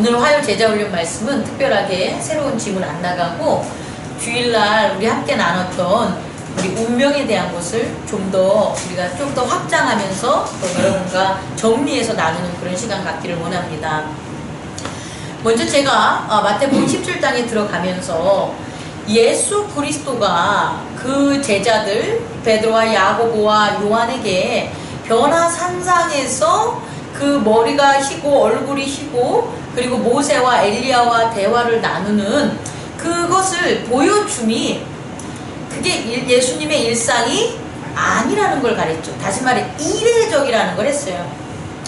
오늘 화요 제자훈련 말씀은 특별하게 새로운 질문 안 나가고 주일날 우리 함께 나눴던 우리 운명에 대한 것을 우리가 좀 더 확장하면서 또 여러분과 정리해서 나누는 그런 시간 갖기를 원합니다. 먼저 제가 마태복음 17장에 들어가면서 예수 그리스도가 그 제자들 베드로와 야고보와 요한에게 변화산상에서 그 머리가 희고 얼굴이 희고 그리고 모세와 엘리야와 대화를 나누는 그것을 보여줌이 그게 예수님의 일상이 아니라는 걸 가르쳤죠. 다시 말해 이례적이라는 걸 했어요.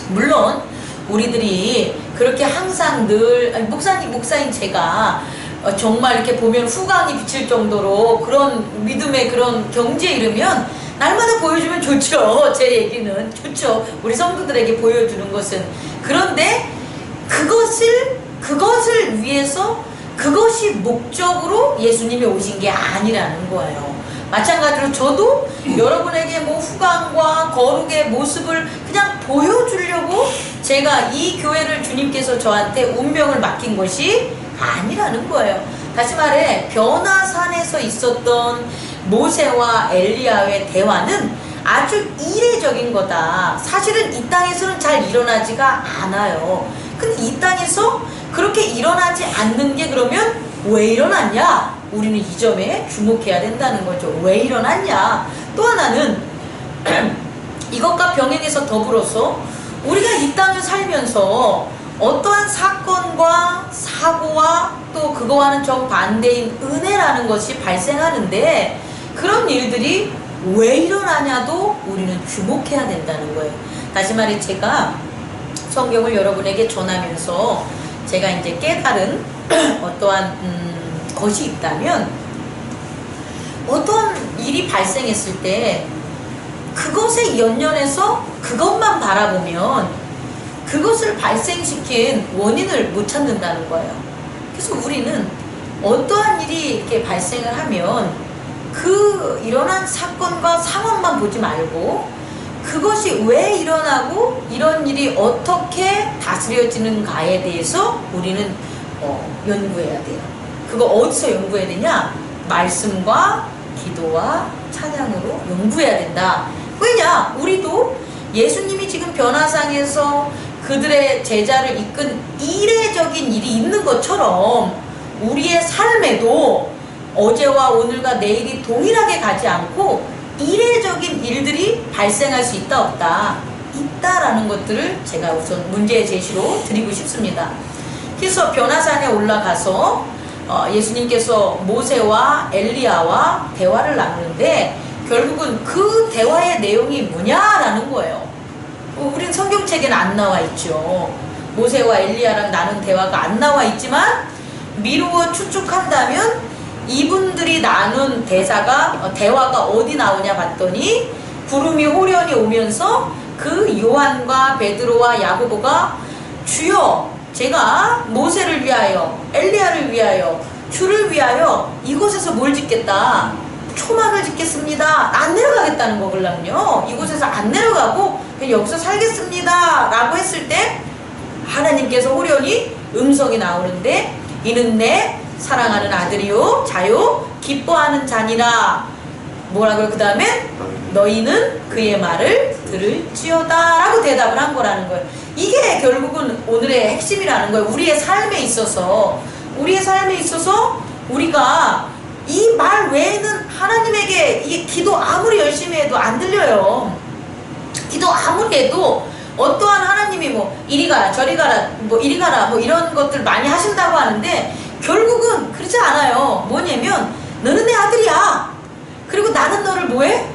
물론 우리들이 그렇게 항상 늘 목사인 제가 정말 이렇게 보면 후광이 비칠 정도로 그런 믿음의 그런 경지에 이르면 날마다 보여주면 좋죠. 제 얘기는 좋죠. 우리 성도들에게 보여주는 것은. 그런데 그것을 위해서 그것이 목적으로 예수님이 오신 게 아니라는 거예요. 마찬가지로 저도 여러분에게 뭐 후광과 거룩의 모습을 그냥 보여주려고 제가 이 교회를 주님께서 저한테 운명을 맡긴 것이 아니라는 거예요. 다시 말해 변화산에서 있었던 모세와 엘리야의 대화는 아주 이례적인 거다. 사실은 이 땅에서는 잘 일어나지가 않아요. 근데 이 땅에서 그렇게 일어나지 않는 게 그러면 왜 일어났냐? 우리는 이 점에 주목해야 된다는 거죠. 왜 일어났냐? 또 하나는 이것과 병행해서 더불어서 우리가 이 땅을 살면서 어떠한 사건과 사고와 또 그거와는 정반대인 은혜라는 것이 발생하는데 그런 일들이 왜 일어나냐도 우리는 주목해야 된다는 거예요. 다시 말해 제가 성경을 여러분에게 전하면서 제가 이제 깨달은 어떠한 것이 있다면 어떤 일이 발생했을 때 그것에 연연해서 그것만 바라보면 그것을 발생시킨 원인을 못 찾는다는 거예요. 그래서 우리는 어떠한 일이 이렇게 발생을 하면 그 일어난 사건과 상황만 보지 말고 그것이 왜 일어나고 이런 일이 어떻게 다스려지는가에 대해서 우리는 연구해야 돼요. 그거 어디서 연구해야 되냐? 말씀과 기도와 찬양으로 연구해야 된다. 왜냐? 우리도 예수님이 지금 변화상에서 그들의 제자를 이끈 이례적인 일이 있는 것처럼 우리의 삶에도 어제와 오늘과 내일이 동일하게 가지 않고 이례적인 일들이 발생할 수 있다 없다? 있다라는 것들을 제가 우선 문제 제시로 드리고 싶습니다. 그래서 변화산에 올라가서 예수님께서 모세와 엘리야와 대화를 나누는데 결국은 그 대화의 내용이 뭐냐라는 거예요. 우린 성경책에는 안 나와 있죠. 모세와 엘리야랑 나눈 대화가 안 나와 있지만 미루어 추측한다면 이분들이 나눈 대화가 어디 나오냐 봤더니 구름이 호련히 오면서 그 요한과 베드로와 야고보가 주여 제가 모세를 위하여 엘리야를 위하여 주를 위하여 이곳에서 뭘 짓겠다? 초막을 짓겠습니다. 안 내려가겠다는 거걸랑요. 이곳에서 안 내려가고 그냥 여기서 살겠습니다 라고 했을 때 하나님께서 호련히 음성이 나오는데 이는 내 사랑하는 아들이요 자요 기뻐하는 자니라. 뭐라고요? 그 다음에 너희는 그의 말을 들을지어다 라고 대답을 한 거라는 거예요. 이게 결국은 오늘의 핵심이라는 거예요. 우리의 삶에 있어서 우리가 이 말 외에는 하나님에게 이게 기도 아무리 열심히 해도 안 들려요. 기도 아무리 해도 어떠한 하나님이 뭐 이리 가라 저리 가라 뭐 이리 가라 뭐 이런 것들 많이 하신다고 하는데 결국은 그렇지 않아요. 뭐냐면 너는 내 아들이야. 그리고 나는 너를 뭐해?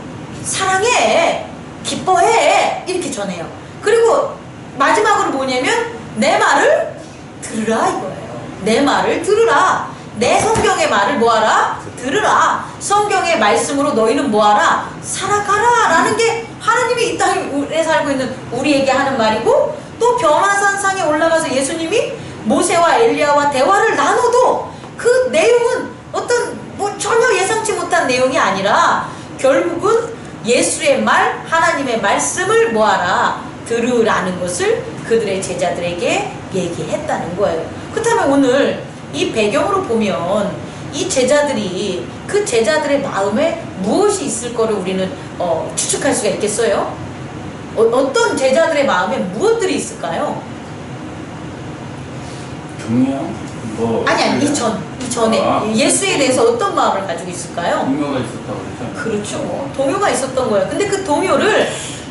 사랑해. 기뻐해. 이렇게 전해요. 그리고 마지막으로 뭐냐면 내 말을 들으라 이거예요. 내 말을 들으라. 내 성경의 말을 뭐하라? 들으라. 성경의 말씀으로 너희는 뭐하라? 살아가라 라는 게 하나님이 이 땅에 살고 있는 우리에게 하는 말이고 또 변화산상에 올라가서 예수님이 모세와 엘리야와 대화를 나눠도 그 내용은 어떤 뭐 전혀 예상치 못한 내용이 아니라 결국은 예수의 말, 하나님의 말씀을 뭐하라? 들으라는 것을 그들의 제자들에게 얘기했다는 거예요. 그렇다면 오늘 이 배경으로 보면 이 제자들이 그 제자들의 마음에 무엇이 있을 거를 우리는 추측할 수가 있겠어요? 어떤 제자들의 마음에 무엇들이 있을까요? 동요? 뭐 아니 이전에 예수에 대해서 어떤 마음을 가지고 있을까요? 동요가 있었다고 그랬잖아요. 그렇죠. 동요가 있었던 거예요. 근데 그 동요를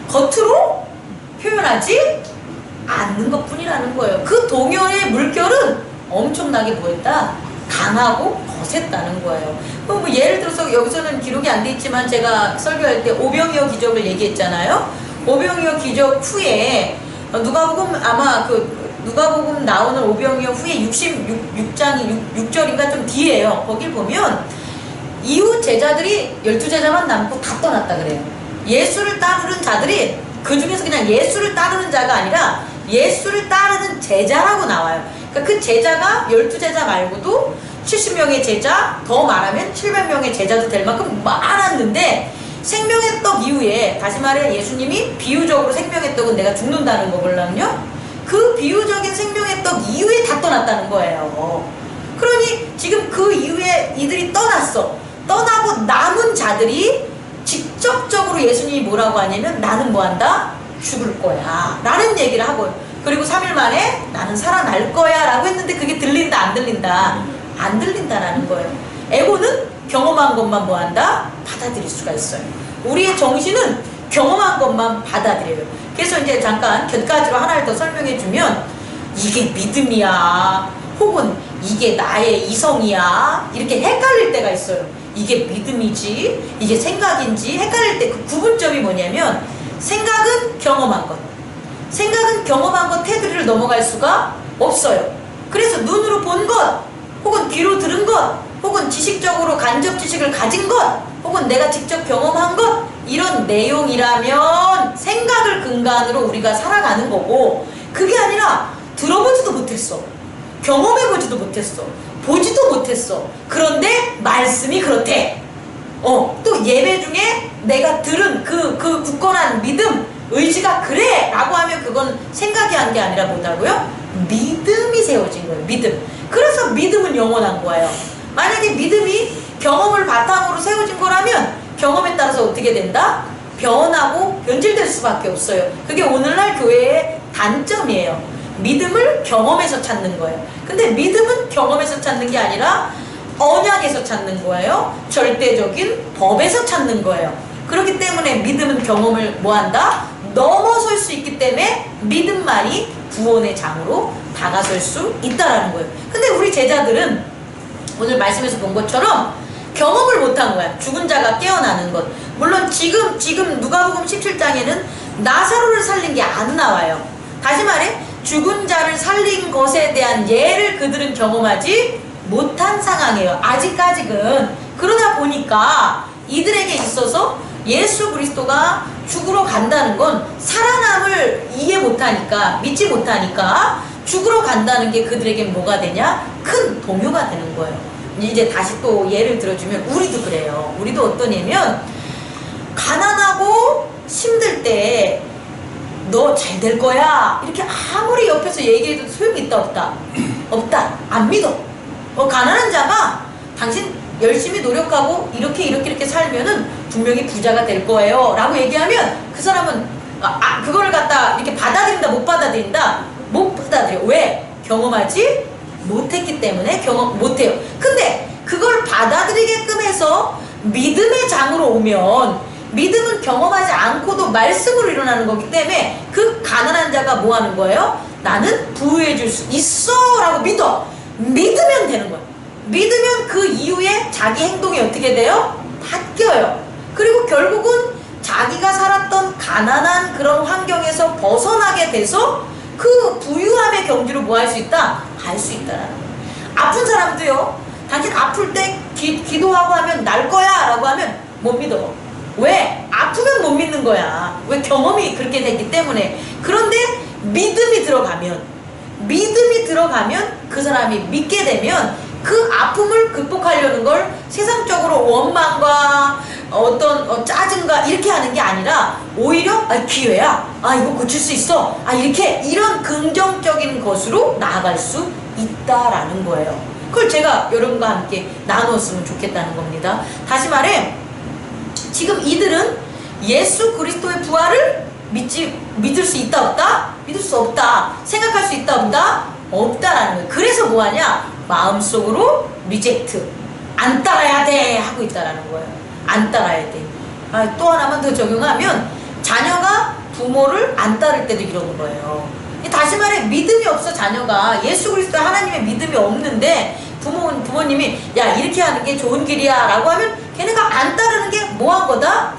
겉으로 표현하지 않는 것 뿐이라는 거예요. 그 동요의 물결은 엄청나게 뭐했다? 강하고 거셌다는 거예요. 뭐 예를 들어서 여기서는 기록이 안 돼 있지만 제가 설교할 때 오병이어 기적을 얘기했잖아요. 오병이어 기적 후에 누가복음 아마 누가복음 나오는 오병이어 후에 66장이 6절인가 좀 뒤에요. 거길 보면 이후 제자들이 12제자만 남고 다 떠났다 그래요. 예수를 따르는 자들이 그 중에서 그냥 예수를 따르는 자가 아니라 예수를 따르는 제자라고 나와요. 그러니까 그 제자가 12제자 말고도 70명의 제자, 더 말하면 700명의 제자도 될 만큼 많았는데 생명의 떡 이후에, 다시 말해 예수님이 비유적으로 생명의 떡은 내가 죽는다는 거 몰랐요? 그 비유적인 생명의 떡 이후에 다 떠났다는 거예요. 그러니 지금 그 이후에 이들이 떠났어. 떠나고 남은 자들이 직접적으로 예수님이 뭐라고 하냐면 나는 뭐한다? 죽을 거야 라는 얘기를 하고, 그리고 3일 만에 나는 살아날 거야 라고 했는데 그게 들린다 안 들린다? 안 들린다라는 거예요. 에고는 경험한 것만 뭐한다? 받아들일 수가 있어요. 우리의 정신은 경험한 것만 받아들여요. 그래서 이제 잠깐 곁가지로 하나를 더 설명해 주면 이게 믿음이야 혹은 이게 나의 이성이야 이렇게 헷갈릴 때가 있어요. 이게 믿음이지 이게 생각인지 헷갈릴 때 그 구분점이 뭐냐면, 생각은 경험한 것, 생각은 경험한 것 테두리를 넘어갈 수가 없어요. 그래서 눈으로 본 것 혹은 귀로 들은 것 혹은 지식적으로 간접 지식을 가진 것 혹은 내가 직접 경험한 것, 이런 내용이라면 생각을 근간으로 우리가 살아가는 거고, 그게 아니라 들어보지도 못했어, 경험해보지도 못했어, 보지도 못했어, 그런데 말씀이 그렇대. 또 예배 중에 내가 들은 그 굳건한 믿음, 의지가 그래 라고 하면 그건 생각이 한 게 아니라 뭐다고요? 믿음이 세워진 거예요. 믿음. 그래서 믿음은 영원한 거예요. 만약에 믿음이 경험을 바탕으로 세워진 거라면 경험에 따라서 어떻게 된다? 변하고 변질될 수밖에 없어요. 그게 오늘날 교회의 단점이에요. 믿음을 경험에서 찾는 거예요. 근데 믿음은 경험에서 찾는 게 아니라 언약에서 찾는 거예요. 절대적인 법에서 찾는 거예요. 그렇기 때문에 믿음은 경험을 뭐한다? 넘어설 수 있기 때문에 믿음만이 구원의 장으로 다가설 수 있다라는 거예요. 근데 우리 제자들은 오늘 말씀에서 본 것처럼 경험을 못한 거야. 죽은 자가 깨어나는 것. 물론 지금 누가복음 17장에는 나사로를 살린 게 안 나와요. 다시 말해 죽은 자를 살린 것에 대한 예를 그들은 경험하지 못한 상황이에요. 아직까지는. 그러다 보니까 이들에게 있어서 예수 그리스도가 죽으러 간다는 건 살아남을 이해 못하니까, 믿지 못하니까 죽으러 간다는 게 그들에겐 뭐가 되냐? 큰 동요가 되는 거예요. 이제 다시 또 예를 들어주면 우리도 그래요. 우리도 어떠냐면 가난하고 힘들 때 너 잘 될 거야 이렇게 아무리 옆에서 얘기해도 소용이 있다 없다? 없다. 안 믿어. 가난한 자가 당신 열심히 노력하고 이렇게 살면은 분명히 부자가 될 거예요 라고 얘기하면 그 사람은 그걸 갖다 이렇게 받아들인다 못 받아들인다? 못 받아들여. 왜? 경험하지 못했기 때문에 경험 못해요. 근데 그걸 받아들이게끔 해서 믿음의 장으로 오면, 믿음은 경험하지 않고도 말씀으로 일어나는 거기 때문에 그 가난한 자가 뭐 하는 거예요? 나는 부유해 줄 수 있어 라고 믿어. 믿으면 되는 거예요. 믿으면 그 이후에 자기 행동이 어떻게 돼요? 바뀌어요. 그리고 결국은 자기가 살았던 가난한 그런 환경에서 벗어나게 돼서 그 부유함의 경지로 뭐 할 수 있다? 갈 수 있다라는 거예요. 아픈 사람도요, 당신 아플 때 기도하고 하면 날 거야 라고 하면 못 믿어. 왜? 아프면 못 믿는 거야. 왜? 경험이 그렇게 됐기 때문에. 그런데 믿음이 들어가면 그 사람이 믿게 되면 그 아픔을 극복하려는 걸 세상적으로 원망과 어떤 짜증과 이렇게 하는 게 아니라 오히려 기회야, 이거 고칠 수 있어, 이렇게 이런 긍정적인 것으로 나아갈 수 있다라는 거예요. 그걸 제가 여러분과 함께 나누었으면 좋겠다는 겁니다. 다시 말해, 지금 이들은 예수 그리스도의 부활을 믿을 수 있다 없다? 믿을 수 없다. 생각할 수 있다 없다? 없다라는 거예요. 그래서 뭐하냐? 마음속으로 리젝트, 안 따라야 돼 하고 있다라는 거예요. 안 따라야 돼. 또 하나만 더 적용하면, 자녀가 부모를 안 따를 때도 이러는 거예요. 다시 말해, 믿음이 없어. 자녀가 예수 그리스도 하나님의 믿음이 없는데 부모님이 야, 이렇게 하는 게 좋은 길이야 라고 하면 걔네가 안 따르는 게 뭐한 거다?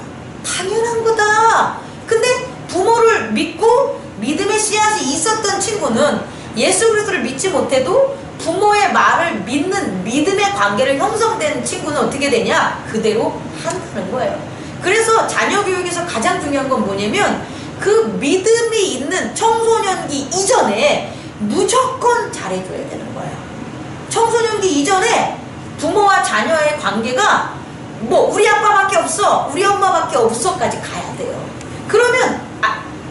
당연한 거다. 근데 부모를 믿고 믿음의 씨앗이 있었던 친구는 예수 그리스도를 믿지 못해도 부모의 말을 믿는 믿음의 관계를 형성된 친구는 어떻게 되냐? 그대로 한다는 거예요. 그래서 자녀 교육에서 가장 중요한 건 뭐냐면, 그 믿음이 있는 청소년기 이전에 무조건 잘해줘야 되는 거예요. 청소년기 이전에 부모와 자녀의 관계가 뭐 우리 아빠밖에 없어, 우리 엄마밖에 없어까지 가야 돼요. 그러면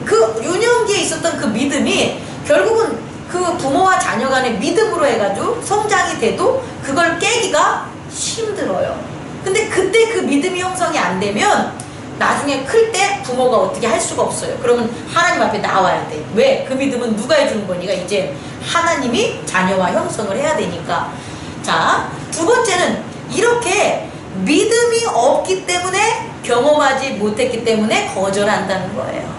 그 유년기에 있었던 그 믿음이 결국은 그 부모와 자녀 간의 믿음으로 해가지고 성장이 돼도 그걸 깨기가 힘들어요. 근데 그때 그 믿음이 형성이 안 되면 나중에 클 때 부모가 어떻게 할 수가 없어요. 그러면 하나님 앞에 나와야 돼. 왜? 그 믿음은 누가 해주는 거니까 이제 하나님이 자녀와 형성을 해야 되니까. 자, 두 번째는 이렇게 믿음이 없기 때문에, 경험하지 못했기 때문에 거절한다는 거예요.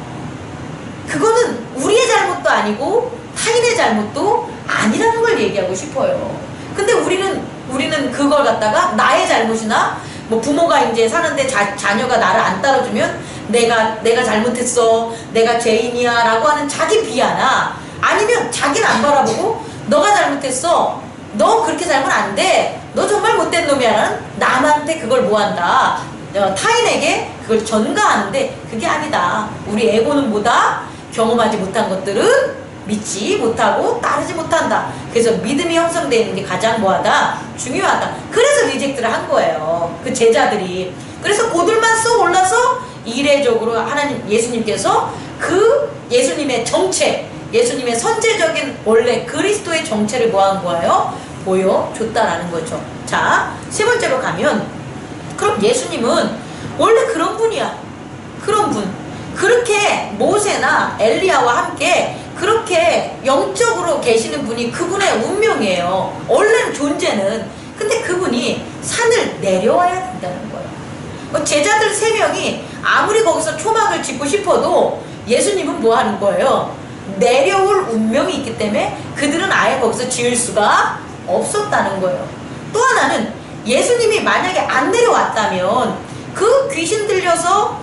그거는 우리의 잘못도 아니고 타인의 잘못도 아니라는 걸 얘기하고 싶어요. 근데 우리는 그걸 갖다가 나의 잘못이나 뭐 부모가 이제 사는데 자녀가 나를 안 따라주면 내가 잘못했어, 내가 죄인이야 라고 하는 자기 비하나, 아니면 자기는 안 바라보고 너가 잘못했어, 너 그렇게 살면 안 돼, 너 정말 못된 놈이야 라는 남한테 그걸 뭐한다, 타인에게 그걸 전가하는데 그게 아니다. 우리 에고는 뭐다? 경험하지 못한 것들은 믿지 못하고 따르지 못한다. 그래서 믿음이 형성되는 게 가장 뭐하다? 중요하다. 그래서 리젝트를 한 거예요, 그 제자들이. 그래서 고들만 쏙 올라서 이례적으로 예수님께서 그 예수님의 정체, 예수님의 선제적인 원래 그리스도의 정체를 뭐한 거예요? 보여줬다라는 거죠. 자, 세 번째로 가면, 그럼 예수님은 원래 그런 분이야. 그런 분. 그렇게 모세나 엘리야와 함께 그렇게 영적으로 계시는 분이 그분의 운명이에요. 원래는 존재는. 근데 그분이 산을 내려와야 된다는 거예요. 제자들 3명이 아무리 거기서 초막을 짓고 싶어도 예수님은 뭐 하는 거예요? 내려올 운명이 있기 때문에 그들은 아예 거기서 지을 수가 없었다는 거예요. 또 하나는, 예수님이 만약에 안 내려왔다면 그 귀신 들려서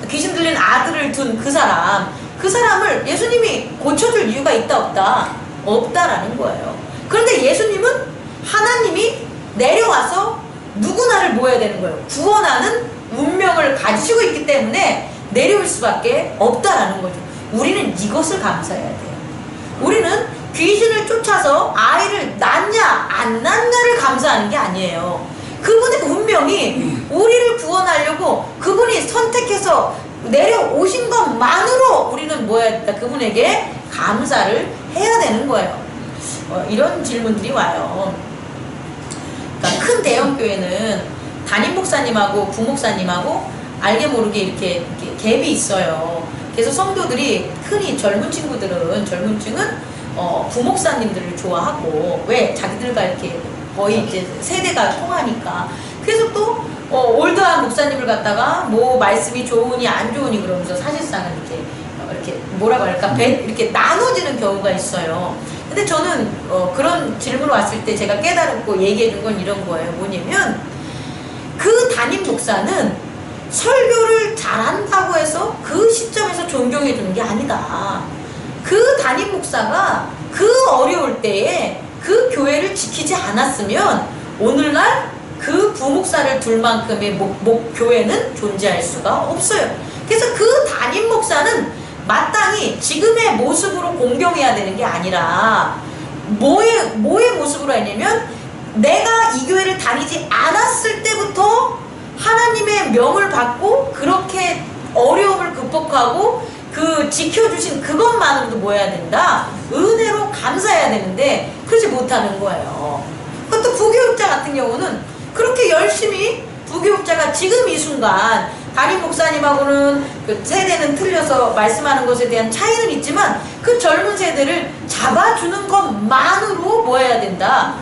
귀신 들린 아들을 둔 그 사람을 예수님이 고쳐줄 이유가 있다 없다? 없다라는 거예요. 그런데 예수님은 하나님이 내려와서 누구나를 뭐 해야 되는 거예요? 구원하는 운명을 가지시고 있기 때문에 내려올 수밖에 없다라는 거죠. 우리는 이것을 감사해야 돼요. 우리는 귀신을 쫓아서 아이를 낳냐 안 낳냐를 감사하는 게 아니에요. 그분의 운명이 우리를 구원하려고 그분이 선택해서 내려오신 것만으로 우리는 뭐 해야 된다? 그분에게 감사를 해야 되는 거예요. 이런 질문들이 와요. 그러니까 큰 대형교회는 담임 목사님하고 부목사님하고 알게 모르게 이렇게 갭이 있어요. 그래서 성도들이, 흔히 젊은 층은 부목사님들을 좋아하고, 왜? 자기들과 이렇게 거의 이제 세대가 통하니까. 그래서 또 올드한 목사님을 갖다가 뭐 말씀이 좋으니 안 좋으니 그러면서 사실상은 이렇게 뭐라고 할까, 이렇게 나눠지는 경우가 있어요. 근데 저는 그런 질문 왔을 때 제가 깨달았고 얘기해 준 건 이런 거예요. 뭐냐면, 그 담임 목사는 설교를 잘한다고 해서 그 시점에서 존경해 주는 게 아니다. 그 담임 목사가 그 어려울 때에 그 교회를 지키지 않았으면 오늘날 그 부목사를 둘 만큼의 교회는 존재할 수가 없어요. 그래서 그 담임 목사는 마땅히 지금의 모습으로 공경해야 되는 게 아니라 뭐의 모습으로 했냐면, 내가 이 교회를 다니지 않았을 때부터 하나님의 명을 받고 그렇게 어려움을 극복하고 그 지켜주신 그것만으로도 뭐 해야 된다? 은혜로 감사해야 되는데 그러지 못하는 거예요. 그것도 부교육자 같은 경우는 그렇게 열심히 부교육자가 지금 이 순간 담임 목사님하고는 그 세대는 틀려서 말씀하는 것에 대한 차이는 있지만 그 젊은 세대를 잡아주는 것만으로 뭐 해야 된다?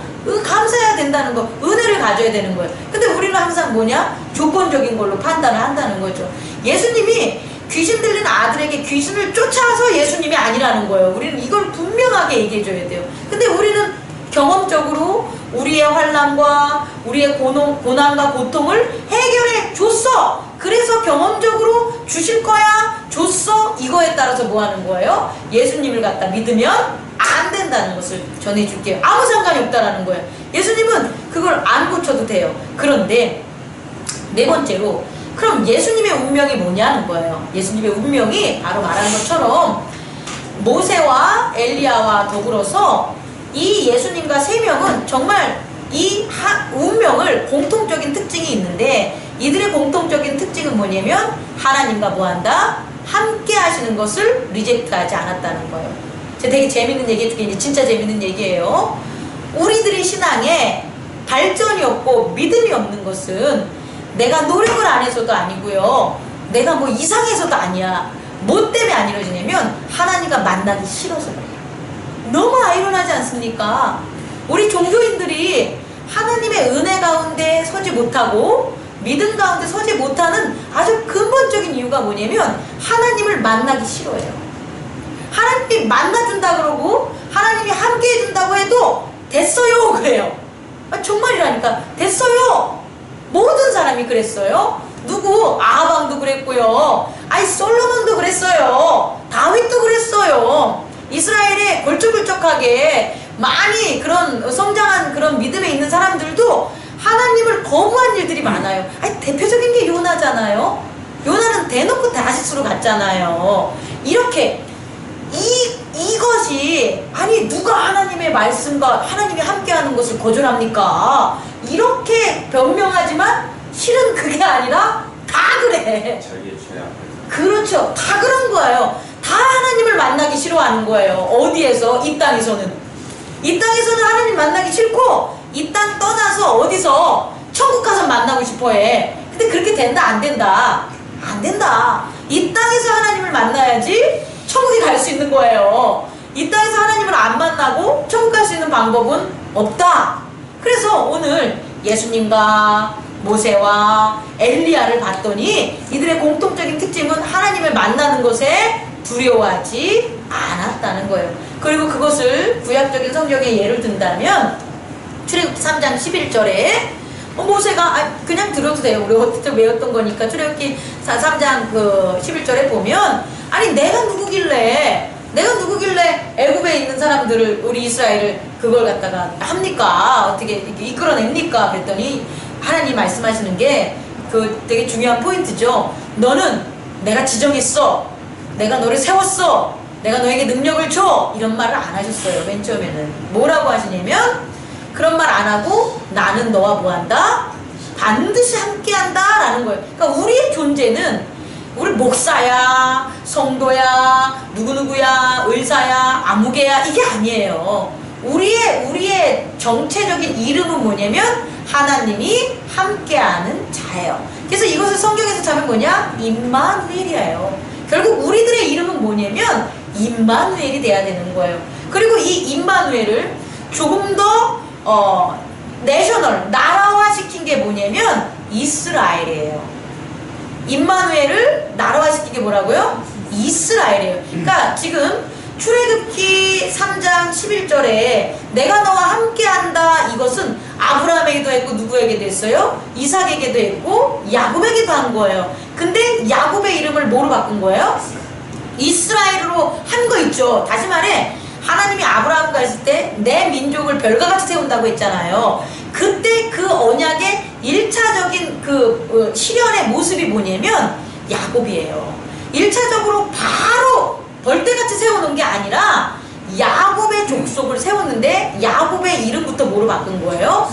감사해야 된다는 거, 은혜를 가져야 되는 거예요. 근데 우리는 항상 뭐냐? 조건적인 걸로 판단을 한다는 거죠. 예수님이 귀신 들린 아들에게 귀신을 쫓아서 예수님이 아니라는 거예요. 우리는 이걸 분명하게 얘기해 줘야 돼요. 근데 우리는 경험적으로 우리의 환난과 우리의 고난과 고통을 해결해 줬어. 그래서 경험적으로 주실 거야. 줬어. 이거에 따라서 뭐 하는 거예요? 예수님을 갖다 믿으면 안 된다는 것을 전해줄게요. 아무 상관이 없다라는 거예요. 예수님은 그걸 안 고쳐도 돼요. 그런데 네 번째로 그럼 예수님의 운명이 뭐냐는 거예요. 예수님의 운명이 바로 말한 것처럼 모세와 엘리야와 더불어서 이 예수님과 세 명은 정말 이 운명을 공통적인 특징이 있는데 이들의 공통적인 특징은 뭐냐면 하나님과 뭐한다? 함께 하시는 것을 리젝트하지 않았다는 거예요. 제가 되게 재밌는 얘기 해줄게. 이제 진짜 재밌는 얘기예요. 우리들의 신앙에 발전이 없고 믿음이 없는 것은 내가 노력을 안 해서도 아니고요. 내가 뭐 이상해서도 아니야. 뭐 때문에 안 이루어지냐면 하나님과 만나기 싫어서 그래요. 너무 아이러니하지 않습니까? 우리 종교인들이 하나님의 은혜 가운데 서지 못하고 믿음 가운데 서지 못하는 아주 근본적인 이유가 뭐냐면 하나님을 만나기 싫어해요. 하나님이 만나준다 그러고 하나님이 함께 해준다고 해도 됐어요 그래요. 정말이라니까. 됐어요. 모든 사람이 그랬어요. 누구? 아하방도 그랬고요. 아이 솔로몬도 그랬어요. 다윗도 그랬어요. 이스라엘에 걸쭉걸쭉하게 많이 그런 성장한 그런 믿음에 있는 사람들도 하나님을 거부한 일들이 많아요. 아니 대표적인 게 요나잖아요. 요나는 대놓고 다시스로 갔잖아요. 이렇게 이것이 아니 누가 하나님의 말씀과 하나님이 함께하는 것을 거절합니까? 이렇게 변명하지만 실은 그게 아니라 다 그래. 자기의 죄 앞에서. 그렇죠. 다 그런 거예요. 다 하나님을 만나기 싫어하는 거예요. 어디에서? 이 땅에서는. 이 땅에서는 하나님 만나기 싫고 이 땅 떠나서 어디서 천국 가서 만나고 싶어해. 근데 그렇게 된다 안 된다? 안 된다. 이 땅에서 하나님을 만나야지 천국에 갈 수 있는 거예요. 이 땅에서 하나님을 안 만나고 천국 갈 수 있는 방법은 없다. 그래서 오늘 예수님과 모세와 엘리야를 봤더니 이들의 공통적인 특징은 하나님을 만나는 것에 두려워하지 않았다는 거예요. 그리고 그것을 구약적인 성경에 예를 든다면 출애굽기 3장 11절에 모세가 그냥 들어도 돼요. 우리 어떻게 외웠던 거니까 출애굽기 3장 그 11절에 보면 아니 내가 누구길래 애굽에 있는 사람들을 우리 이스라엘을 그걸 갖다가 합니까? 어떻게 이끌어냅니까? 그랬더니 하나님 말씀하시는 게 그 되게 중요한 포인트죠. 너는 내가 지정했어. 내가 너를 세웠어. 내가 너에게 능력을 줘. 이런 말을 안 하셨어요. 맨 처음에는. 뭐라고 하시냐면 그런 말 안 하고 나는 너와 뭐한다? 반드시 함께한다 라는 거예요. 그러니까 우리의 존재는 우리 목사야, 성도야, 누구누구야, 의사야, 아무개야 이게 아니에요. 우리의 정체적인 이름은 뭐냐면 하나님이 함께하는 자예요. 그래서 이것을 성경에서 찾으면 뭐냐? 임마누엘이에요. 결국 우리들의 이름은 뭐냐면 임마누엘이 돼야 되는 거예요. 그리고 이 임마누엘을 조금 더 내셔널, 나라화 시킨 게 뭐냐면 이스라엘이에요. 임마누엘을 나라화 시킨 게 뭐라고요? 이스라엘이에요. 그러니까 지금 출애굽기 3장 11절에 내가 너와 함께한다 이것은 아브라함에게도 했고 누구에게도 했어요? 이삭에게도 했고 야곱에게도 한 거예요. 근데 야곱의 이름을 뭐로 바꾼 거예요? 이스라엘로 한 거 있죠. 다시 말해 하나님이 아브라함과 했을 때 내 민족을 별과 같이 세운다고 했잖아요. 그때 그 언약의 1차적인 그 실현의 모습이 뭐냐면 야곱이에요. 1차적으로 바로 벌떼같이 세워놓은 게 아니라 야곱의 족속을 세웠는데 야곱의 이름부터 뭐로 바꾼 거예요?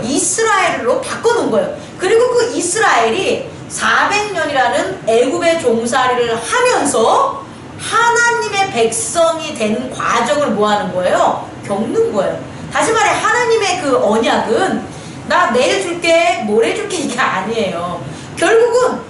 이스라엘로 바꿔놓은 거예요. 그리고 그 이스라엘이 400년이라는 애굽의 종살이를 하면서 하나님의 백성이 되는 과정을 뭐 하는 거예요? 겪는 거예요. 다시 말해 하나님의 그 언약은 나 내일 줄게 모레 줄게 이게 아니에요. 결국은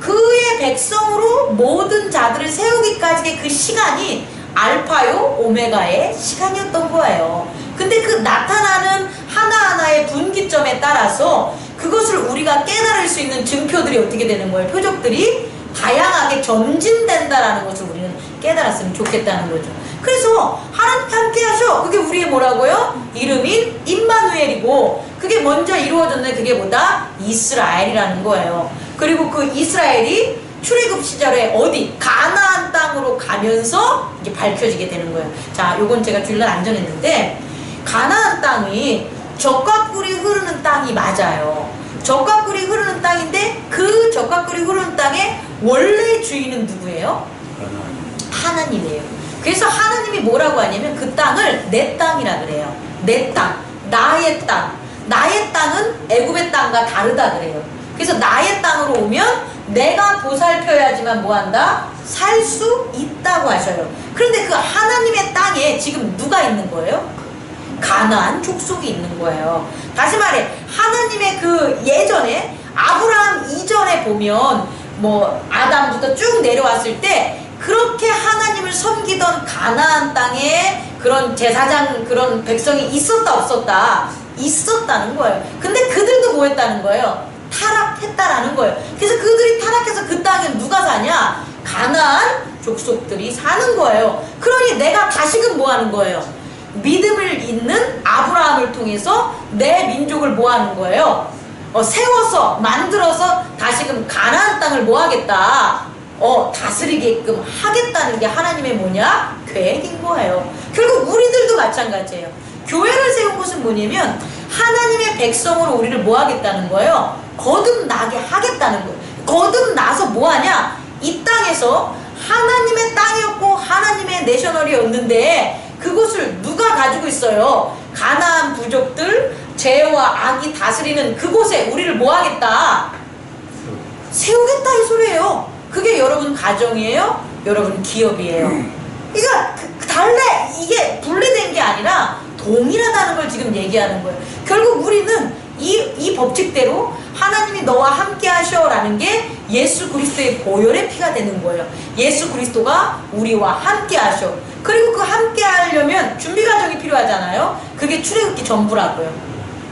그의 백성으로 모든 자들을 세우기까지의 그 시간이 알파요 오메가의 시간이었던 거예요. 근데 그 나타나는 하나하나의 분기점에 따라서 그것을 우리가 깨달을 수 있는 증표들이 어떻게 되는 거예요? 표적들이 다양하게 점진된다라는 것을 우리는 깨달았으면 좋겠다는 거죠. 그래서 하나님께 함께 하셔. 그게 우리의 뭐라고요? 이름인 임마누엘이고 그게 먼저 이루어졌네. 그게 뭐다? 이스라엘이라는 거예요. 그리고 그 이스라엘이 출애굽 시절에 어디? 가나안 땅으로 가면서 이게 밝혀지게 되는 거예요. 자, 요건 제가 줄날 안 전했는데 가나안 땅이 젖과 꿀이 흐르는 땅이 맞아요. 젖과 꿀이 흐르는 땅인데 그 젖과 꿀이 흐르는 땅의 원래 주인은 누구예요? 하나님이에요. 그래서 하나님이 뭐라고 하냐면 그 땅을 내 땅이라 그래요. 내 땅, 나의 땅. 나의 땅은 애굽의 땅과 다르다 그래요. 그래서 나의 땅으로 오면 내가 보살펴야지만 뭐한다? 살 수 있다고 하셔요. 그런데 그 하나님의 땅에 지금 누가 있는 거예요? 가나안 족속이 있는 거예요. 다시 말해 하나님의 그 예전에 아브라함 이전에 보면 뭐 아담부터 쭉 내려왔을 때 그렇게 하나님을 섬기던 가나안 땅에 그런 제사장 그런 백성이 있었다 없었다? 있었다는 거예요. 근데 그들도 뭐 했다는 거예요? 타락했다라는 거예요. 그래서 그들이 타락해서 그 땅에 누가 사냐? 가나안 족속들이 사는 거예요. 그러니 내가 다시금 뭐 하는 거예요? 믿음을 잇는 아브라함을 통해서 내 민족을 뭐 하는 거예요? 세워서 만들어서 다시금 가나안 땅을 뭐 하겠다? 다스리게끔 하겠다는 게 하나님의 뭐냐? 계획인 거예요. 결국 우리들도 마찬가지예요. 교회를 세운 것은 뭐냐면 하나님의 백성으로 우리를 뭐 하겠다는 거예요? 거듭나게 하겠다는 거예요. 거듭나서 뭐 하냐? 이 땅에서 하나님의 땅이었고 하나님의 내셔널이었는데 그곳을 누가 가지고 있어요? 가나안 부족들 죄와 악이 다스리는 그곳에 우리를 뭐 하겠다? 세우겠다 이 소리예요. 그게 여러분 가정이에요? 여러분 기업이에요. 그러니까 이게 분리된 게 아니라 동일하다는 걸 지금 얘기하는 거예요. 결국 우리는 이 법칙대로 하나님이 너와 함께 하셔라는 게 예수 그리스도의 보혈의 피가 되는 거예요. 예수 그리스도가 우리와 함께 하셔. 그리고 그 함께 하려면 준비 과정이 필요하잖아요. 그게 출애굽기 전부라고요.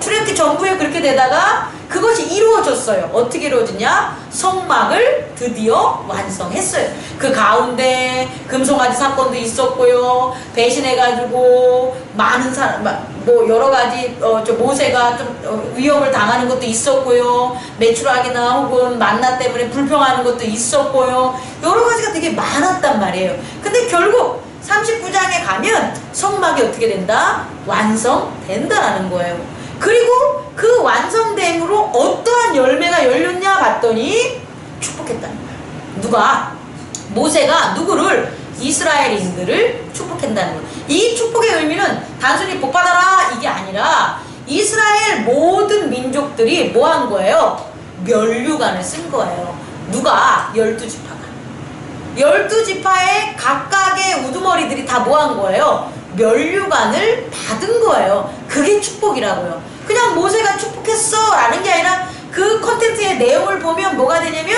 출애굽기 전부에 그렇게 되다가 그것이 이루어졌어요. 어떻게 이루어지냐? 성막을 드디어 완성했어요. 그 가운데 금송아지 사건도 있었고요. 배신해가지고 많은 사람, 뭐 여러 가지 모세가 좀 위협을 당하는 것도 있었고요. 매출하기나 혹은 만나 때문에 불평하는 것도 있었고요. 여러 가지가 되게 많았단 말이에요. 근데 결국 39장에 가면 성막이 어떻게 된다? 완성된다라는 거예요. 그리고 그 완성됨으로 어떠한 열매가 열렸냐 봤더니 축복했다는 거예요. 누가? 모세가 누구를? 이스라엘인들을 축복한다는 거예요. 이 축복의 의미는 단순히 복받아라 이게 아니라 이스라엘 모든 민족들이 뭐 한 거예요? 면류관을 쓴 거예요. 누가? 12지파가. 12지파의 각각의 우두머리들이 다 뭐 한 거예요? 면류관을 받은 거예요. 그게 축복이라고요. 그냥 모세가 축복했어 라는 게 아니라 그 컨텐츠의 내용을 보면 뭐가 되냐면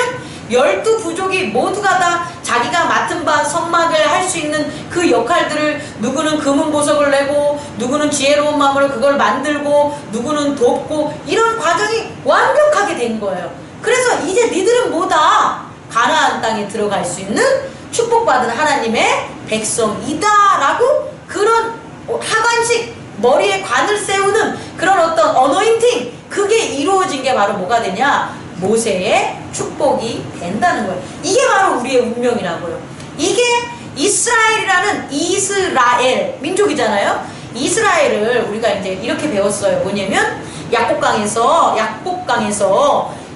12부족이 모두가 다 자기가 맡은 바 성막을 할 수 있는 그 역할들을 누구는 금은 보석을 내고 누구는 지혜로운 마음으로 그걸 만들고 누구는 돕고 이런 과정이 완벽하게 된 거예요. 그래서 이제 니들은 뭐다? 가나안 땅에 들어갈 수 있는 축복받은 하나님의 백성이다 라고 그런 하관식 머리에 관을 세우는 그런 어떤 어노인팅 그게 이루어진 게 바로 뭐가 되냐? 모세의 축복이 된다는 거예요. 이게 바로 우리의 운명이라고요. 이게 이스라엘이라는 이스라엘 민족이잖아요. 이스라엘을 우리가 이제 이렇게 배웠어요. 뭐냐면 약복강에서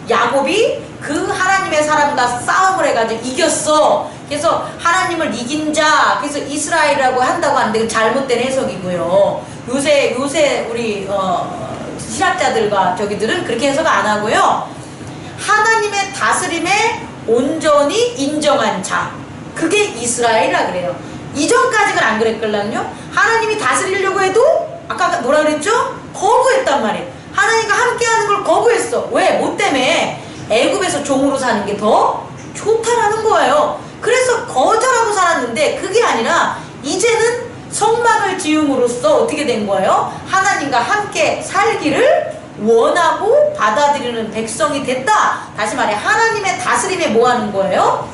야곱이 그 하나님의 사람과 싸움을 해가지고 이겼어. 그래서 하나님을 이긴 자, 그래서 이스라엘이라고 한다고 하는데 잘못된 해석이고요. 요새 우리 신학자들과 저기들은 그렇게 해석 안 하고요. 하나님의 다스림에 온전히 인정한 자, 그게 이스라엘이라 그래요. 이전까지는 안 그랬걸랑요. 하나님이 다스리려고 해도 아까 뭐라 그랬죠? 거부했단 말이에요. 하나님과 함께하는 걸 거부했어. 왜? 뭐 때문에? 애굽에서 종으로 사는 게 더 좋다라는 거예요. 그래서 거절하고 살았는데 그게 아니라 이제는 성막을 지음으로써 어떻게 된 거예요? 하나님과 함께 살기를 원하고 받아들이는 백성이 됐다. 다시 말해 하나님의 다스림에 뭐 하는 거예요?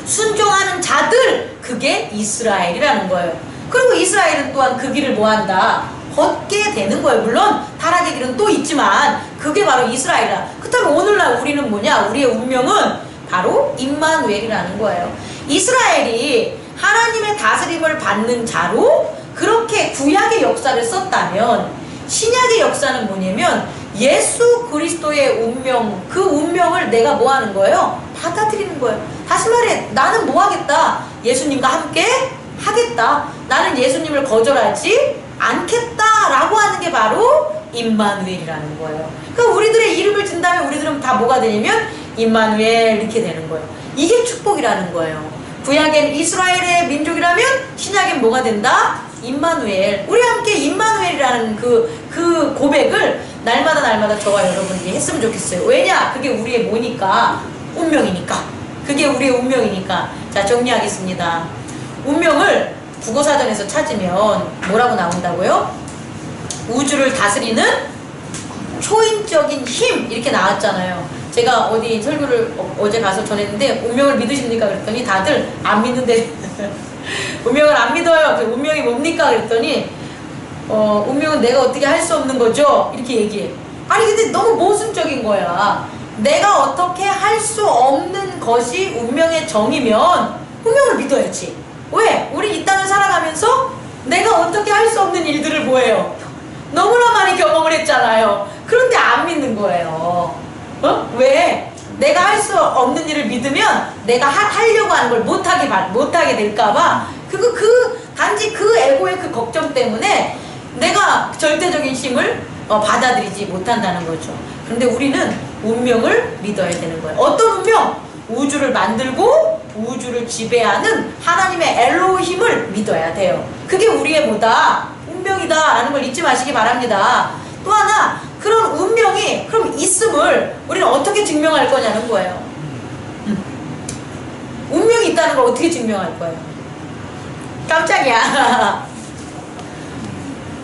순종하는 자들, 그게 이스라엘이라는 거예요. 그리고 이스라엘은 또한 그 길을 뭐 한다? 걷게 되는 거예요. 물론 타락의 길은 또 있지만 그게 바로 이스라엘이다. 그렇다면 오늘날 우리는 뭐냐? 우리의 운명은 바로 임마누엘이라는 거예요. 이스라엘이 하나님의 다스림을 받는 자로 그렇게 구약의 역사를 썼다면 신약의 역사는 뭐냐면 예수 그리스도의 운명, 그 운명을 내가 뭐 하는 거예요? 받아들이는 거예요. 다시 말해 나는 뭐 하겠다? 예수님과 함께 하겠다. 나는 예수님을 거절하지 않겠다라고 하는 게 바로 임마누엘이라는 거예요. 그러니까 우리들의 이름을 진다면 우리들은 다 뭐가 되냐면 임마누엘 이렇게 되는 거예요. 이게 축복이라는 거예요. 구약엔 이스라엘의 민족이라면 신약엔 뭐가 된다? 임마누엘. 우리 함께 임마누엘이라는 그 고백을 날마다 저와 여러분들이 했으면 좋겠어요. 왜냐? 그게 우리의 뭐니까? 운명이니까. 그게 우리의 운명이니까. 자, 정리하겠습니다. 운명을 국어사전에서 찾으면 뭐라고 나온다고요? 우주를 다스리는 초인적인 힘 이렇게 나왔잖아요. 제가 어디 설교를 어제 가서 전했는데 운명을 믿으십니까? 그랬더니 다들 안 믿는데 운명을 안 믿어요. 운명이 뭡니까? 그랬더니 운명은 내가 어떻게 할 수 없는 거죠? 이렇게 얘기해. 아니 근데 너무 모순적인 거야. 내가 어떻게 할 수 없는 것이 운명의 정이면 운명을 믿어야지. 왜? 우리 이 땅을 살아가면서 내가 어떻게 할 수 없는 일들을 뭐해요? 너무나 많이 경험을 했잖아요. 그런데 안 믿는 거예요. 왜? 내가 할 수 없는 일을 믿으면 내가 하려고 하는 걸 못하게 될까봐 단지 그 에고의 그 걱정 때문에 내가 절대적인 힘을 받아들이지 못한다는 거죠. 그런데 우리는 운명을 믿어야 되는 거예요. 어떤 운명? 우주를 만들고 우주를 지배하는 하나님의 엘로힘을 믿어야 돼요. 그게 우리의 뭐다? 운명이다 라는 걸 잊지 마시기 바랍니다. 또 하나, 그런 운명이 그럼 있음을 우리는 어떻게 증명할 거냐는 거예요. 운명이 있다는 걸 어떻게 증명할 거예요? 깜짝이야.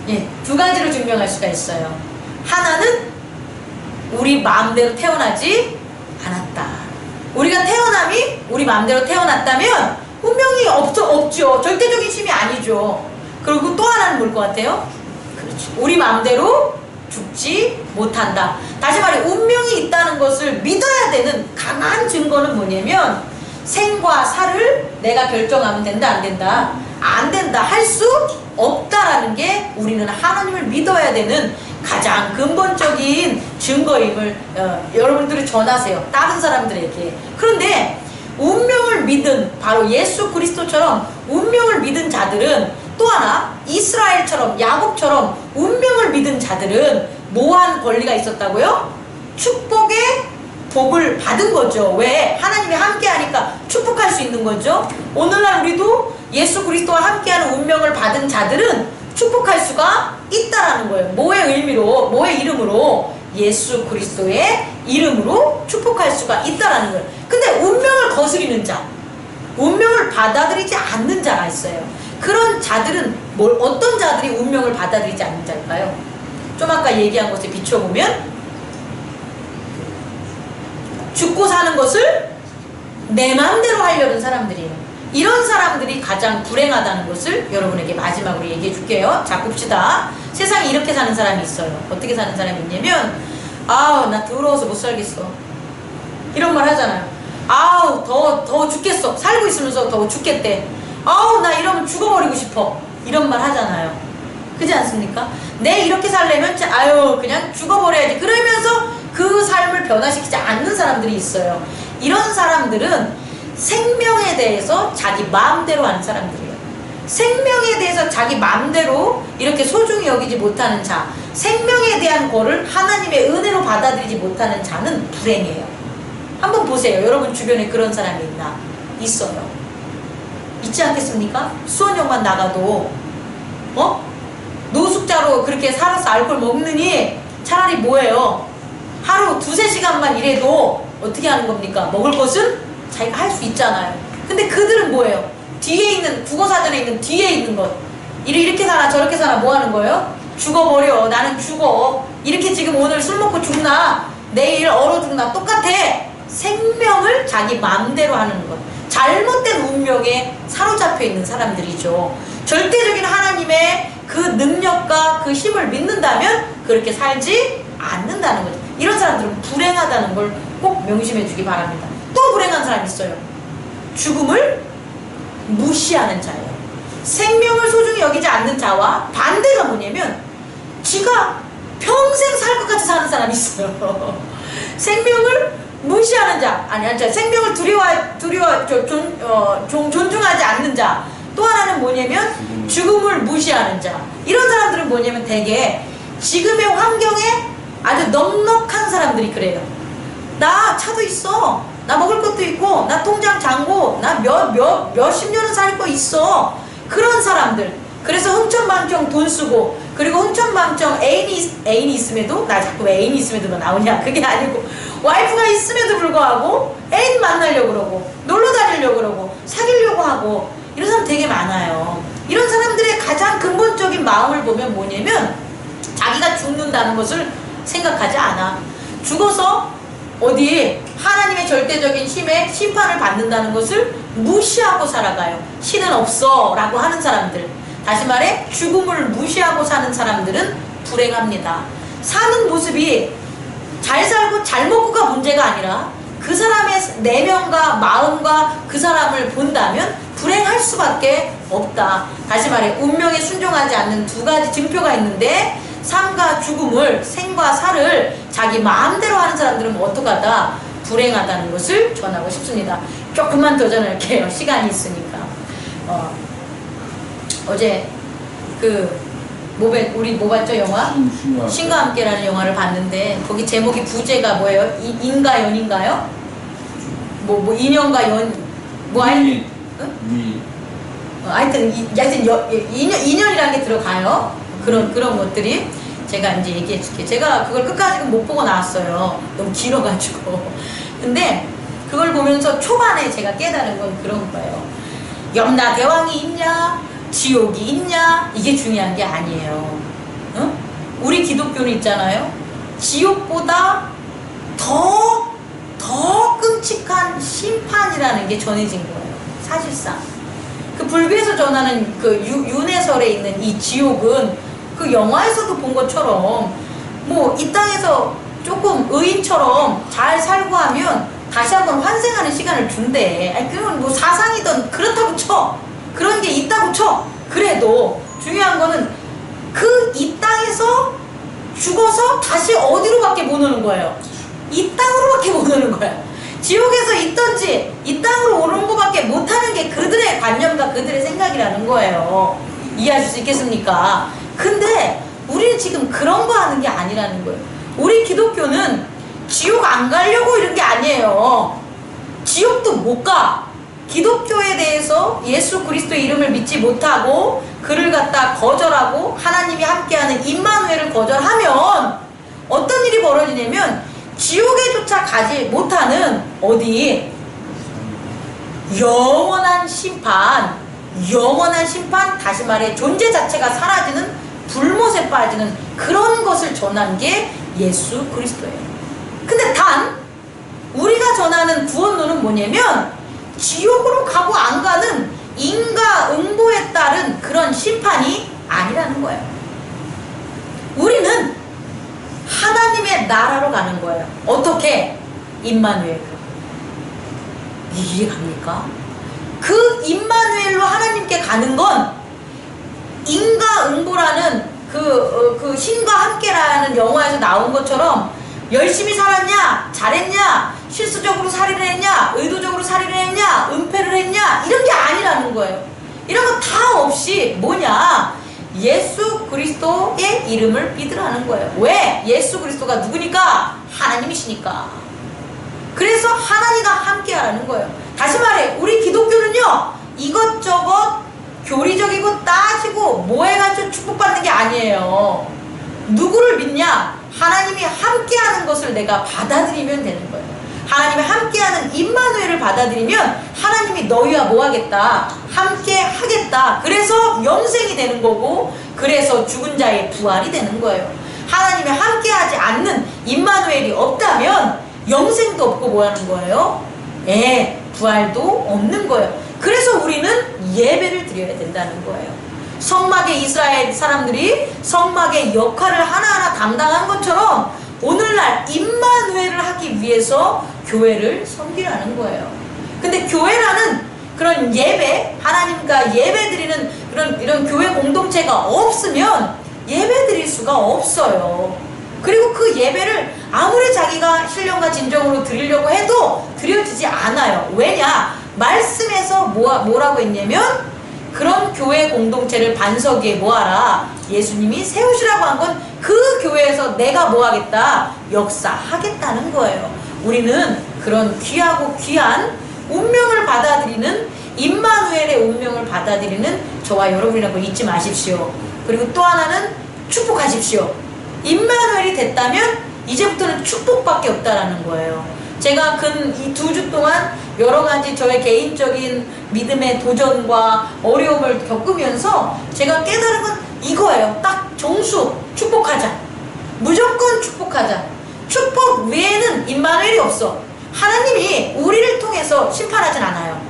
예, 두 가지로 증명할 수가 있어요. 하나는 우리 마음대로 태어나지 않았다. 우리가 태어남이 우리 마음대로 태어났다면 운명이 없죠. 절대적인 힘이 아니죠. 그리고 또 하나는 뭘 것 같아요? 그렇죠. 우리 마음대로 죽지 못한다. 다시 말해 운명이 있다는 것을 믿어야 되는 강한 증거는 뭐냐면 생과 사를 내가 결정하면 된다 안 된다? 안 된다. 할 수 없다라는 게 우리는 하나님을 믿어야 되는 가장 근본적인 증거임을 여러분들이 전하세요. 다른 사람들에게. 그런데 운명을 믿은 바로 예수 그리스도처럼 운명을 믿은 자들은 또 하나 이스라엘처럼 야곱처럼 운명을 믿은 자들은 뭐한 권리가 있었다고요? 축복의 복을 받은 거죠. 왜? 하나님이 함께하니까 축복할 수 있는 거죠. 오늘날 우리도 예수 그리스도와 함께하는 운명을 받은 자들은 축복할 수가 있다라는 거예요. 뭐의 의미로, 뭐의 이름으로? 예수 그리스도의 이름으로 축복할 수가 있다라는 거예요. 근데 운명을 거스리는 자, 운명을 받아들이지 않는 자가 있어요. 그런 자들은 어떤 자들이 운명을 받아들이지 않는 자일까요? 좀 아까 얘기한 것에 비춰보면 죽고 사는 것을 내 마음대로 하려는 사람들이에요. 이런 사람들이 가장 불행하다는 것을 여러분에게 마지막으로 얘기해 줄게요. 자, 봅시다. 세상에 이렇게 사는 사람이 있어요. 어떻게 사는 사람이 있냐면 아우 나 더러워서 못 살겠어 이런 말 하잖아요. 아우 더 죽겠어. 살고 있으면서 더 죽겠대. 아우 나 이러면 죽어버리고 싶어 이런 말 하잖아요. 그렇지 않습니까? 내 이렇게 살려면 아유 그냥 죽어버려야지 그러면서 그 삶을 변화시키지 않는 사람들이 있어요. 이런 사람들은 생명에 대해서 자기 마음대로 하는 사람들이에요. 생명에 대해서 자기 마음대로 이렇게 소중히 여기지 못하는 자, 생명에 대한 거를 하나님의 은혜로 받아들이지 못하는 자는 불행해요. 한번 보세요. 여러분 주변에 그런 사람이 있나? 있어요. 있지 않겠습니까? 수원역만 나가도 노숙자로 그렇게 살아서 알코올 먹느니 차라리 뭐예요? 하루 2-3시간만 일해도 어떻게 하는 겁니까? 먹을 것은 자기가 할 수 있잖아요. 근데 그들은 뭐예요? 뒤에 있는, 국어사전에 있는 뒤에 있는 것, 이렇게 살아 저렇게 살아 뭐 하는 거예요? 죽어버려. 나는 죽어. 이렇게 지금 오늘 술 먹고 죽나 내일 얼어 죽나 똑같아. 생명을 자기 마음대로 하는 것, 잘못된 운명에 사로잡혀 있는 사람들이죠. 절대적인 하나님의 그 능력과 그 힘을 믿는다면 그렇게 살지 않는다는 거죠. 이런 사람들은 불행하다는 걸 꼭 명심해 주기 바랍니다. 또 불행한 사람이 있어요. 죽음을 무시하는 자예요. 생명을 소중히 여기지 않는 자와 반대가 뭐냐면 지가 평생 살 것 같이 사는 사람이 있어요. 생명을 무시하는 자, 생명을 존중하지 않는 자. 또 하나는 뭐냐면 죽음을 무시하는 자. 이런 사람들은 뭐냐면 대개 지금의 환경에 아주 넉넉한 사람들이 그래요. 나 차도 있어. 나 먹을 것도 있고, 나 통장 잔고, 나 몇십 년은 살 거 있어. 그런 사람들. 그래서 흥청망청 돈 쓰고, 그리고 흥청망청 애인이 있음에도, 나 자꾸 왜 애인이 있음에도 나오냐? 그게 아니고, 와이프가 있음에도 불구하고, 애인 만나려고 그러고, 놀러 다니려고 그러고, 사귀려고 하고, 이런 사람 되게 많아요. 이런 사람들의 가장 근본적인 마음을 보면 뭐냐면, 자기가 죽는다는 것을 생각하지 않아. 죽어서 어디 하나님의 절대적인 힘에 심판을 받는다는 것을 무시하고 살아가요. 신은 없어 라고 하는 사람들, 다시 말해 죽음을 무시하고 사는 사람들은 불행합니다. 사는 모습이 잘 살고 잘 먹고가 문제가 아니라 그 사람의 내면과 마음과 그 사람을 본다면 불행할 수밖에 없다. 다시 말해 운명에 순종하지 않는 두 가지 징표가 있는데, 삶과 죽음을, 생과 사를 자기 마음대로 하는 사람들은 어떡하다? 불행하다는 것을 전하고 싶습니다. 조금만 더 전할게요. 시간이 있으니까. 어제 우리 뭐 봤죠? 영화? 신과 함께라는 영화를 봤는데, 거기 제목이 부제가 뭐예요? 인과 연인가요? 인연과 연, 하여튼 인연이라는 게 들어가요. 그런 것들이. 제가 이제 얘기해 줄게. 제가 그걸 끝까지 못 보고 나왔어요. 너무 길어가지고. 근데 그걸 보면서 초반에 제가 깨달은 건 그런 거예요. 염라대왕이 있냐? 지옥이 있냐? 이게 중요한 게 아니에요. 응? 우리 기독교는 있잖아요. 지옥보다 더 끔찍한 심판이라는 게 전해진 거예요. 사실상. 그 불교에서 전하는 그 윤회설에 있는 이 지옥은 그 영화에서도 본 것처럼 이 땅에서 조금 의인처럼 잘 살고 하면 다시 한번 환생하는 시간을 준대. 아니 그건 사상이든 그렇다고 쳐. 그런 게 있다고 쳐. 그래도 중요한 거는 그 이 땅에서 죽어서 다시 어디로밖에 못 오는 거예요. 이 땅으로밖에 못 오는 거야. 지옥에서 있던지 이 땅으로 오는 것밖에 못하는 게 그들의 관념과 그들의 생각이라는 거예요. 이해하실 수 있겠습니까? 근데 우리는 지금 그런 거 하는 게 아니라는 거예요. 우리 기독교는 지옥 안 가려고 이런 게 아니에요. 지옥도 못 가. 기독교에 대해서 예수 그리스도의 이름을 믿지 못하고 그를 갖다 거절하고 하나님이 함께하는 임마누엘을 거절하면 어떤 일이 벌어지냐면 지옥에조차 가지 못하는 어디 영원한 심판, 다시 말해 존재 자체가 사라지는 불못에 빠지는 그런 것을 전한 게 예수 그리스도예요. 근데 단 우리가 전하는 구원론은 뭐냐면 지옥으로 가고 안 가는 인과응보에 따른 그런 심판이 아니라는 거예요. 우리는 하나님의 나라로 가는 거예요. 어떻게? 임마누엘. 이해갑니까? 그 임마누엘로 하나님께 가는 건 인과응보라는 그 신과 함께라는 영화에서 나온 것처럼 열심히 살았냐, 잘했냐, 실수적으로 살인을 했냐, 의도적으로 살인을 했냐, 은폐를 했냐, 이런 게 아니라는 거예요. 이런 거 다 없이 뭐냐? 예수 그리스도의 이름을 믿으라는 거예요. 왜? 예수 그리스도가 누구니까? 하나님이시니까. 그래서 하나님과 함께 하라는 거예요. 다시 말해, 우리 기독교는요, 이것저것 교리적이고 따지고 뭐 해가지고 축복받는 게 아니에요. 누구를 믿냐? 하나님이 함께하는 것을 내가 받아들이면 되는 거예요. 하나님이 함께하는 임마누엘을 받아들이면 하나님이 너희와 뭐 하겠다? 함께 하겠다. 그래서 영생이 되는 거고, 그래서 죽은 자의 부활이 되는 거예요. 하나님이 함께하지 않는 임마누엘이 없다면 영생도 없고 뭐 하는 거예요? 부활도 없는 거예요. 그래서 우리는 예배를 드려야 된다는 거예요. 성막의 이스라엘 사람들이 성막의 역할을 하나하나 담당한 것처럼 오늘날 임마누엘을 하기 위해서 교회를 섬기라는 거예요. 근데 교회라는 그런 예배, 하나님과 예배 드리는 이런 교회 공동체가 없으면 예배 드릴 수가 없어요. 그리고 그 예배를 아무리 자기가 신령과 진정으로 드리려고 해도 드려지지 않아요. 왜냐? 말씀에서 뭐라고 했냐면, 그런 교회 공동체를 반석 위에 모아라. 예수님이 세우시라고 한 건 그 교회에서 내가 뭐 하겠다? 역사하겠다는 거예요. 우리는 그런 귀하고 귀한 운명을 받아들이는, 임마누엘의 운명을 받아들이는 저와 여러분이라고 잊지 마십시오. 그리고 또 하나는 축복하십시오. 임마누엘이 됐다면 이제부터는 축복밖에 없다라는 거예요. 제가 이 2주 동안 여러 가지 저의 개인적인 믿음의 도전과 어려움을 겪으면서 제가 깨달은 건 이거예요. 딱 정수, 축복하자. 무조건 축복하자. 축복 외에는 임마누엘이 없어. 하나님이 우리를 통해서 심판하진 않아요.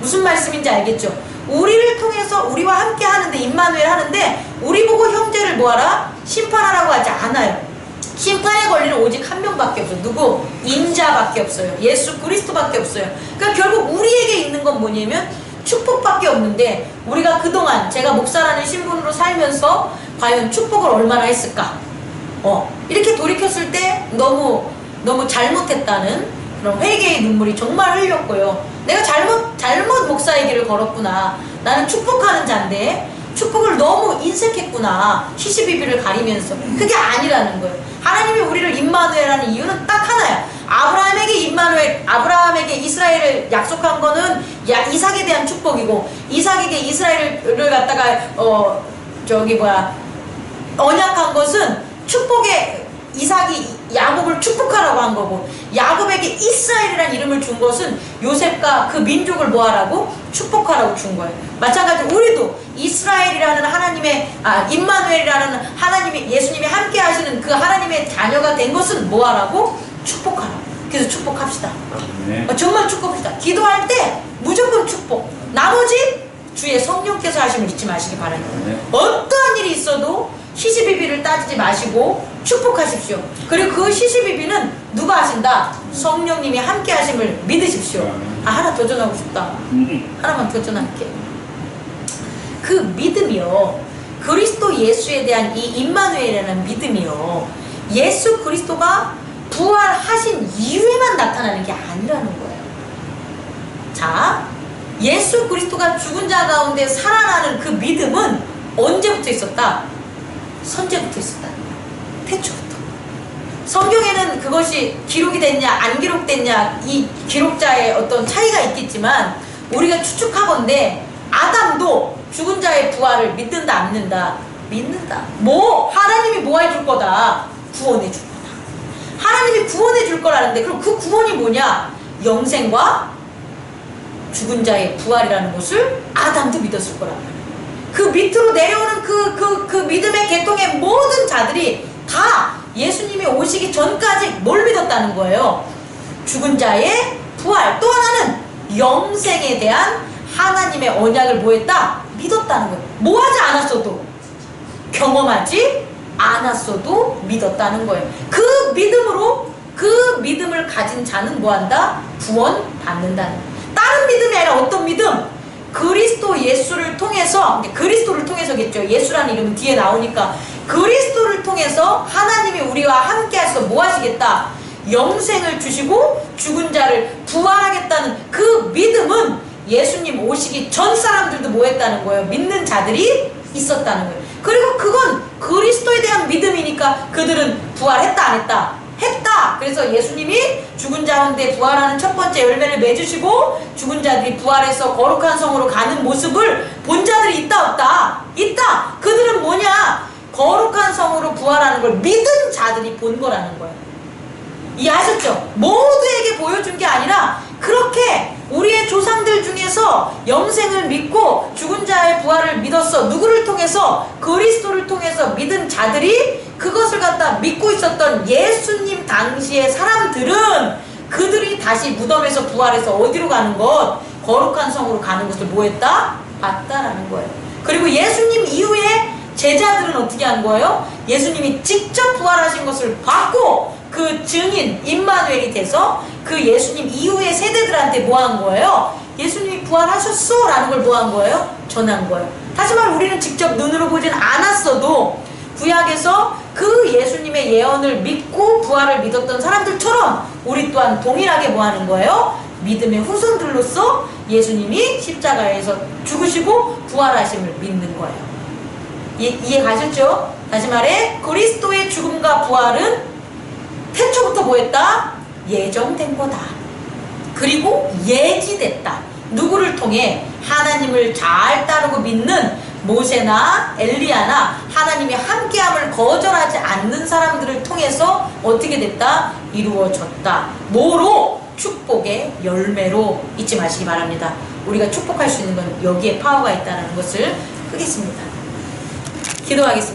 무슨 말씀인지 알겠죠? 우리를 통해서 우리와 함께 하는데, 임마누엘 하는데, 우리 보고 형제를 뭐하라? 심판하라고 하지 않아요. 심판에 걸리는 오직 한 명밖에 없어요. 누구? 인자밖에 없어요. 예수 그리스도밖에 없어요. 그러니까 결국 우리에게 있는 건 뭐냐면 축복밖에 없는데, 우리가 그동안 제가 목사라는 신분으로 살면서 과연 축복을 얼마나 했을까? 이렇게 돌이켰을 때 너무 잘못했다는 그런 회개의 눈물이 정말 흘렸고요. 내가 잘못 목사의 길을 걸었구나. 나는 축복하는 자인데 축복을 너무 인색했구나. 시시비비를 가리면서. 그게 아니라는 거예요. 하나님이 우리를 임마누엘하는 이유는 딱 하나야. 아브라함에게 임마누엘, 아브라함에게 이스라엘을 약속한 거는 이삭에 대한 축복이고, 이삭에게 이스라엘을 갖다가 언약한 것은 축복의, 이삭이 야곱을 축복하라고 한 거고, 야곱에게 이스라엘이라는 이름을 준 것은 요셉과 그 민족을 뭐하라고? 축복하라고 준 거예요. 마찬가지로 우리도 이스라엘이라는 하나님의, 임마누엘이라는 하나님이, 예수님이 함께 하시는 그 하나님의 자녀가 된 것은 뭐하라고? 축복하라고. 그래서 축복합시다. 네. 정말 축복합시다. 기도할 때 무조건 축복. 나머지 주의 성령께서 하심을 잊지 마시기 바랍니다. 네. 어떠한 일이 있어도 시시비비를 따지지 마시고 축복하십시오. 그리고 그 시시비비는 누가 하신다? 성령님이 함께 하심을 믿으십시오. 하나 도전하고 싶다. 하나만 도전할게. 그 믿음이요, 그리스도 예수에 대한 이 임마누엘이라는 믿음이요, 예수 그리스도가 부활하신 이후에만 나타나는 게 아니라는 거예요. 자, 예수 그리스도가 죽은 자 가운데 살아나는 그 믿음은 언제부터 있었다? 선제부터 있었다. 태초부터. 성경에는 그것이 기록이 됐냐 안 기록됐냐, 이 기록자의 어떤 차이가 있겠지만 우리가 추측하건대 아담도 죽은 자의 부활을 믿는다 안 믿는다? 믿는다. 하나님이 뭐 해줄 거다? 구원해 줄 거다. 하나님이 구원해 줄 거라는데, 그럼 그 구원이 뭐냐? 영생과 죽은 자의 부활이라는 것을 아담도 믿었을 거란 말이에요. 그 밑으로 내려오는 그 믿음의 계통의 모든 자들이 다 예수님이 오시기 전까지 뭘 믿었다는 거예요? 죽은 자의 부활. 또 하나는 영생에 대한 하나님의 언약을 뭐했다? 믿었다는 거예요. 뭐하지 않았어도, 경험하지 않았어도 믿었다는 거예요. 그 믿음으로, 그 믿음을 가진 자는 뭐한다? 구원받는다는 거예요. 다른 믿음이 아니라 어떤 믿음? 그리스도 예수를 통해서, 그리스도를 통해서겠죠. 예수라는 이름은 뒤에 나오니까 그리스도를 통해서 하나님이 우리와 함께 하셔서 뭐 하시겠다? 영생을 주시고 죽은 자를 부활하겠다는 그 믿음은 예수님 오시기 전 사람들도 뭐 했다는 거예요? 믿는 자들이 있었다는 거예요. 그리고 그건 그리스도에 대한 믿음이니까 그들은 부활했다 안 했다? 했다. 그래서 예수님이 죽은 자 가운데 부활하는 첫 번째 열매를 맺으시고 죽은 자들이 부활해서 거룩한 성으로 가는 모습을 본 자들이 있다 없다? 있다. 그들은 뭐냐? 거룩한 성으로 부활하는 걸 믿은 자들이 본 거라는 거예요. 이해하셨죠? 모두에게 보여준 게 아니라 그렇게 우리의 조상들 중에서 영생을 믿고 죽은 자의 부활을 믿었어. 누구를 통해서? 그리스도를 통해서 믿은 자들이 그것을 갖다 믿고 있었던 예수님 당시의 사람들은 그들이 다시 무덤에서 부활해서 어디로 가는 것? 거룩한 성으로 가는 것을 뭐 했다? 봤다라는 거예요. 그리고 예수님 이후에 제자들은 어떻게 한 거예요? 예수님이 직접 부활하신 것을 봤고 그 증인 임마누엘이 돼서 그 예수님 이후의 세대들한테 뭐 한 거예요? 예수님이 부활하셨어 라는 걸 뭐 한 거예요? 전한 거예요. 다시 말해 우리는 직접 눈으로 보진 않았어도 구약에서 그 예수님의 예언을 믿고 부활을 믿었던 사람들처럼 우리 또한 동일하게 뭐 하는 거예요? 믿음의 후손들로서 예수님이 십자가에서 죽으시고 부활하심을 믿는 거예요. 이해 가셨죠? 다시 말해 그리스도의 죽음과 부활은 태초부터 뭐 했다? 예정된 거다. 그리고 예지됐다. 누구를 통해? 하나님을 잘 따르고 믿는 모세나 엘리야나 하나님이 함께함을 거절하지 않는 사람들을 통해서 어떻게 됐다? 이루어졌다. 뭐로? 축복의 열매로. 잊지 마시기 바랍니다. 우리가 축복할 수 있는 건 여기에 파워가 있다는 것을 끄겠습니다. 기도하겠습니다.